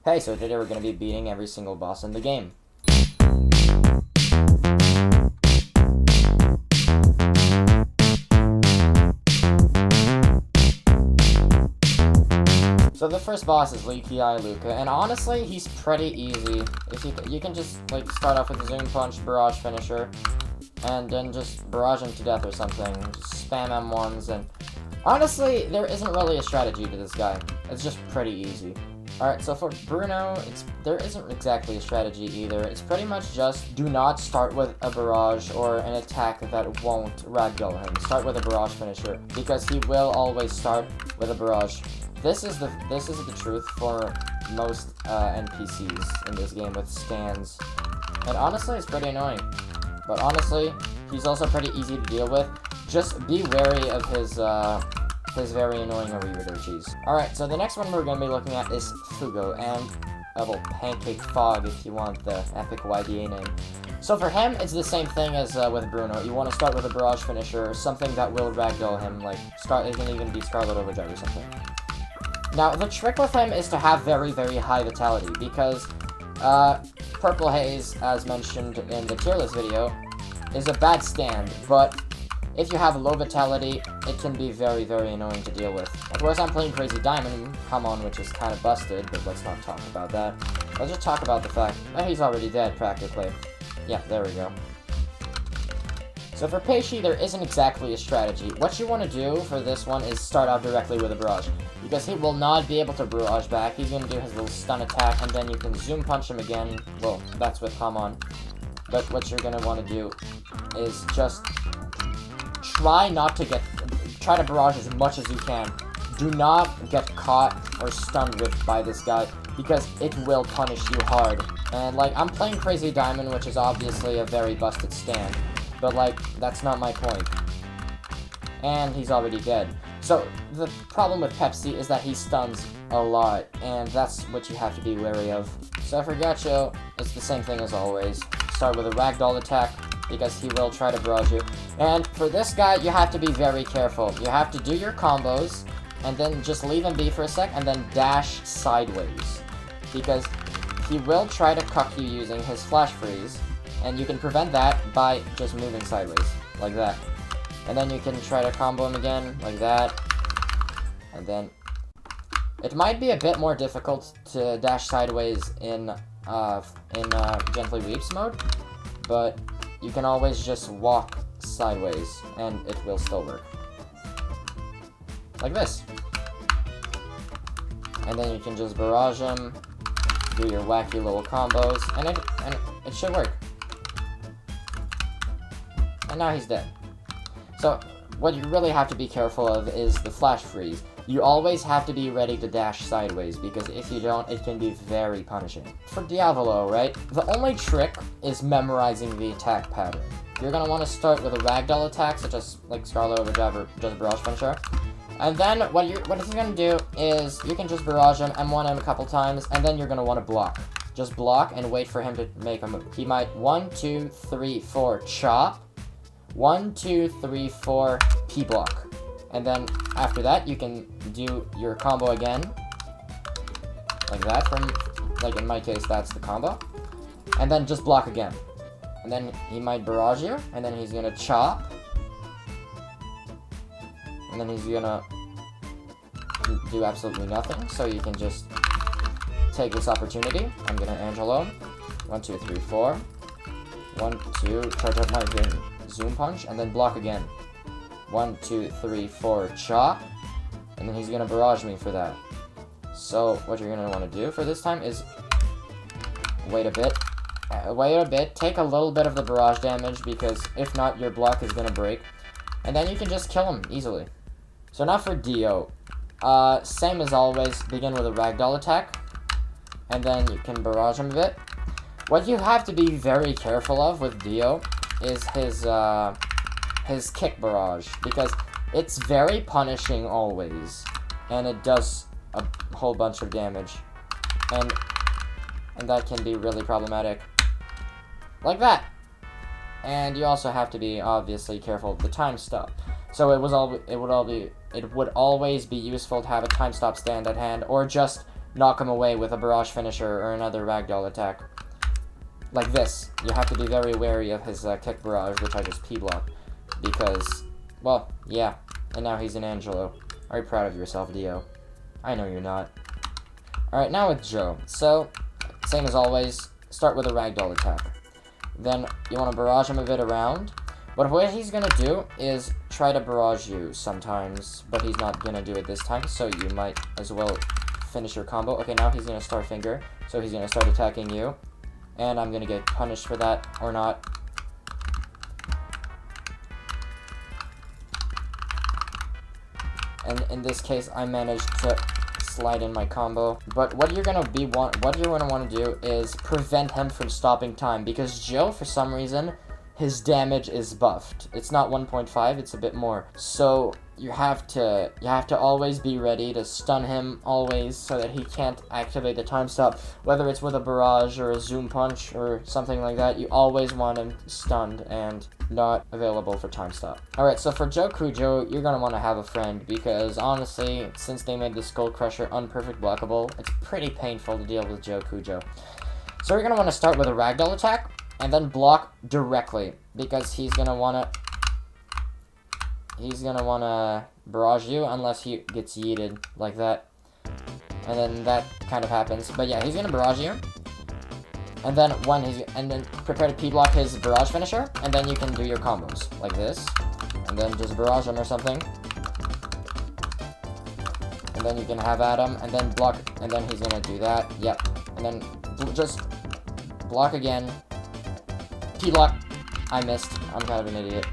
Okay, so today we're going to be beating every single boss in the game. So the first boss is Leaky Eye Luca, and honestly, he's pretty easy. If you can just like start off with Zoom Punch, Barrage Finisher, and then just barrage him to death or something. Just spam M1s, and honestly, there isn't really a strategy to this guy. It's just pretty easy. Alright, so for Bruno, there isn't exactly a strategy either. It's pretty much just do not start with a barrage or an attack that won't ragdoll him. Start with a barrage finisher, because he will always start with a barrage. This is the truth for most NPCs in this game with stands. And honestly, it's pretty annoying. But honestly, he's also pretty easy to deal with. Just be wary of his very annoying Arrivederci cheese. Alright, so the next one we're going to be looking at is Fugo, and well, Pancake Fog if you want the epic YBA name. So for him, it's the same thing as with Bruno. You want to start with a barrage finisher, something that will ragdoll him, like it can even be Scarlet Overdrive or something. Now, the trick with him is to have very, very high vitality, because Purple Haze, as mentioned in the tier list video, is a bad stand, but if you have low vitality, it can be very, very annoying to deal with. Of course, I'm playing Crazy Diamond Hamon, which is kind of busted, but let's not talk about that. Let's just talk about the fact that he's already dead, practically. Yeah, there we go. So for Peishi, there isn't exactly a strategy. What you want to do for this one is start out directly with a barrage, because he will not be able to barrage back. He's going to do his little stun attack, and then you can zoom punch him again. Well, that's with Hamon. But what you're going to want to do is just try to barrage as much as you can. Do not get caught or stunned by this guy, because it will punish you hard. And like, I'm playing Crazy Diamond, which is obviously a very busted stand, but like, that's not my point. And he's already dead. So the problem with Pepsi is that he stuns a lot, and that's what you have to be wary of. So for Gacho, it's the same thing as always. Start with a ragdoll attack, because he will try to barrage you. And for this guy, you have to be very careful. You have to do your combos, and then just leave him be for a sec, and then dash sideways. Because he will try to cuck you using his flash freeze, and you can prevent that by just moving sideways, like that. And then you can try to combo him again, like that. And then it might be a bit more difficult to dash sideways in Gently Weeps mode, but you can always just walk sideways, and it will still work. Like this. And then you can just barrage him, do your wacky little combos, and it should work. And now he's dead. So, what you really have to be careful of is the flash freeze. You always have to be ready to dash sideways, because if you don't, it can be very punishing. For Deovolo, right, the only trick is memorizing the attack pattern. You're going to want to start with a ragdoll attack, such as like Scarlet Overdrive or just Barrage Finisher. And then what he's going to do is you can just barrage him, M1 him a couple times, and then you're going to want to block. Just block and wait for him to make a move. He might 1, 2, 3, 4 chop. 1, 2, 3, 4 P block. And then after that, you can do your combo again. Like that, like in my case, that's the combo. And then just block again. And then he might barrage you, and then he's gonna chop. And then he's gonna do absolutely nothing, so you can just take this opportunity. I'm gonna Angelo. 1, 2, 3, 4. 1, 2, charge up my zoom punch, and then block again. 1, 2, 3, 4, chop. And then he's gonna barrage me for that. So what you're gonna want to do for this time is wait a bit, take a little bit of the barrage damage, because if not, your block is gonna break. And then you can just kill him easily. So now for Dio. Same as always, begin with a ragdoll attack, and then you can barrage him a bit. What you have to be very careful of with Dio is his kick barrage, because it's very punishing always, and it does a whole bunch of damage, and that can be really problematic, like that. And you also have to be obviously careful of the time stop. So it would always be useful to have a time stop stand at hand, or just knock him away with a barrage finisher or another ragdoll attack. Like this. You have to be very wary of his kick barrage, which I just P-block. Because, well, yeah. And now he's an Angelo. Are you proud of yourself, Dio? I know you're not. Alright, now with Joe. So, same as always, start with a ragdoll attack. Then you want to barrage him a bit around. But what he's going to do is try to barrage you sometimes, but he's not going to do it this time, so you might as well finish your combo. Okay, now he's going to start finger, so he's going to start attacking you. And I'm going to get punished for that, or not. And in this case, I managed to slide in my combo. But what you're gonna want to do is prevent him from stopping time, because Joe, for some reason, his damage is buffed. It's not 1.5, it's a bit more. So you have to always be ready to stun him always, so that he can't activate the time stop. Whether it's with a barrage or a zoom punch or something like that, you always want him stunned and not available for time stop. Alright, so for Joe Kujoe, you're gonna want to have a friend, because honestly, since they made the Skull Crusher unperfect blockable, it's pretty painful to deal with Joe Kujoe. So you're gonna want to start with a ragdoll attack, and then block directly, because he's gonna wanna barrage you unless he gets yeeted like that. And then that kind of happens. But yeah, he's gonna barrage you. And then prepare to P-block his barrage finisher, and then you can do your combos like this. And then just barrage him or something. And then you can have at him, and then block, and then he's gonna do that. Yep. And then just block again. P-block. I missed. I'm kind of an idiot.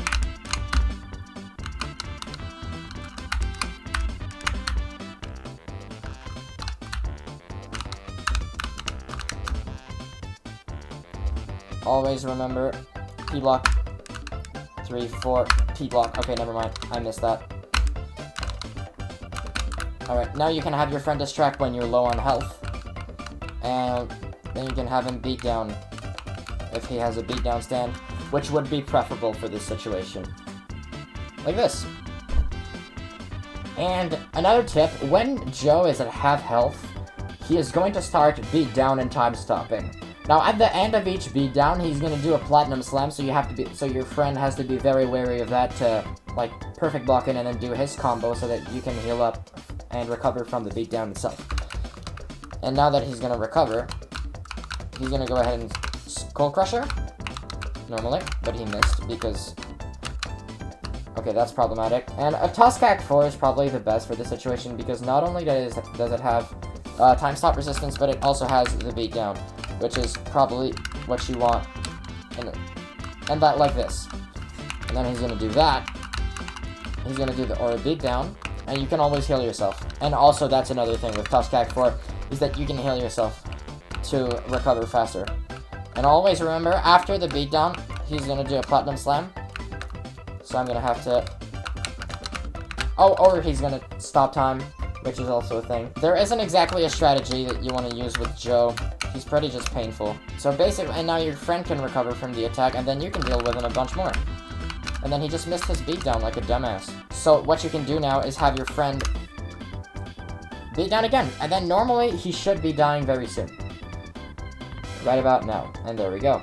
Always remember, P-block. 3, 4, P-block. Okay, never mind. I missed that. Alright, now you can have your friend distract when you're low on health. And then you can have him beat down if he has a beatdown stand, which would be preferable for this situation. Like this. And another tip, when Joe is at half health, he is going to start beatdown and time stopping. Now at the end of each beatdown, he's going to do a platinum slam, so your friend has to be very wary of that to like perfect block in and then do his combo so that you can heal up and recover from the beatdown itself. And now that he's going to recover, he's going to go ahead and Skull Crusher, normally, but he missed because, okay, that's problematic. And a Tuskak 4 is probably the best for this situation, because not only does it have time stop resistance, but it also has the beatdown, which is probably what you want, and that like this. And then he's gonna do that. He's gonna do the aura beatdown, and you can always heal yourself. And also, that's another thing with Tuskak 4, is that you can heal yourself to recover faster. And always remember, after the beatdown, he's gonna do a platinum slam. So I'm gonna have to... Oh, or he's gonna stop time, which is also a thing. There isn't exactly a strategy that you want to use with Joe. He's pretty just painful. So basically, and now your friend can recover from the attack, and then you can deal with him a bunch more. And then he just missed his beatdown like a dumbass. So what you can do now is have your friend beat down again, and then normally he should be dying very soon. Right about now, and there we go.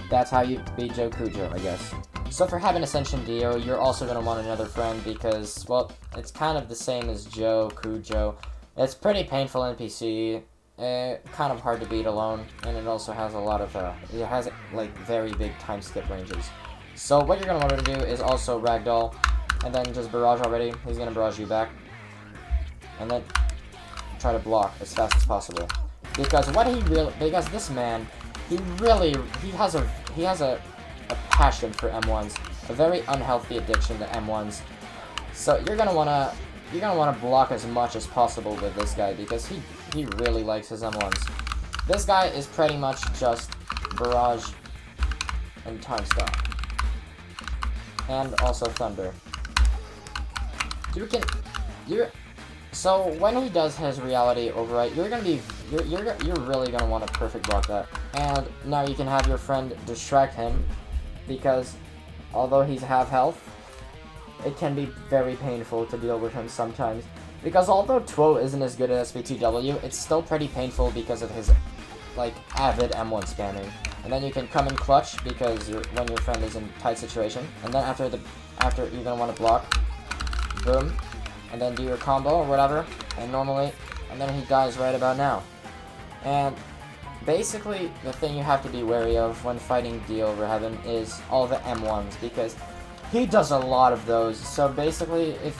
That's how you beat Joe Kujoe, I guess. So for having Ascended DEO, you're also going to want another friend because, well, it's kind of the same as Joe Kujoe. It's pretty painful NPC, kind of hard to beat alone, and it also has a lot of, it has, like, very big time skip ranges. So what you're going to want to do is also Ragdoll, and then just barrage already. He's going to barrage you back. And then try to block as fast as possible. Because because this man, he has a passion for M1s, a very unhealthy addiction to M1s. So you're gonna wanna block as much as possible with this guy, because he really likes his M1s. This guy is pretty much just barrage and time stop, and also thunder. So when he does his reality overwrite, you're really gonna want to perfect block that. And now you can have your friend distract him, because although he's half health, it can be very painful to deal with him sometimes. Because although Tuo isn't as good at SPTW, it's still pretty painful because of his, like, avid M1 spamming. And then you can come in clutch because when your friend is in a tight situation. And then after you're gonna want to block, boom, and then do your combo or whatever. And then he dies right about now. And basically, the thing you have to be wary of when fighting Dio over Heaven is all the M1s, because he does a lot of those. So basically, if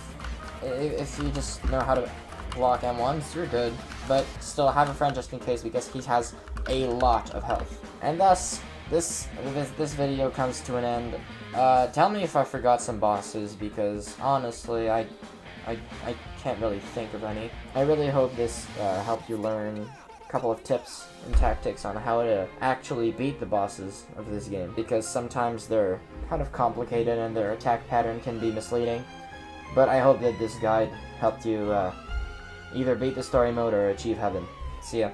you just know how to block M1s, you're good. But still, have a friend just in case, because he has a lot of health. And thus, this video comes to an end. Tell me if I forgot some bosses, because honestly, I can't really think of any. I really hope this helped you learn a couple of tips and tactics on how to actually beat the bosses of this game, because sometimes they're kind of complicated and their attack pattern can be misleading. But I hope that this guide helped you either beat the story mode or achieve heaven. See ya.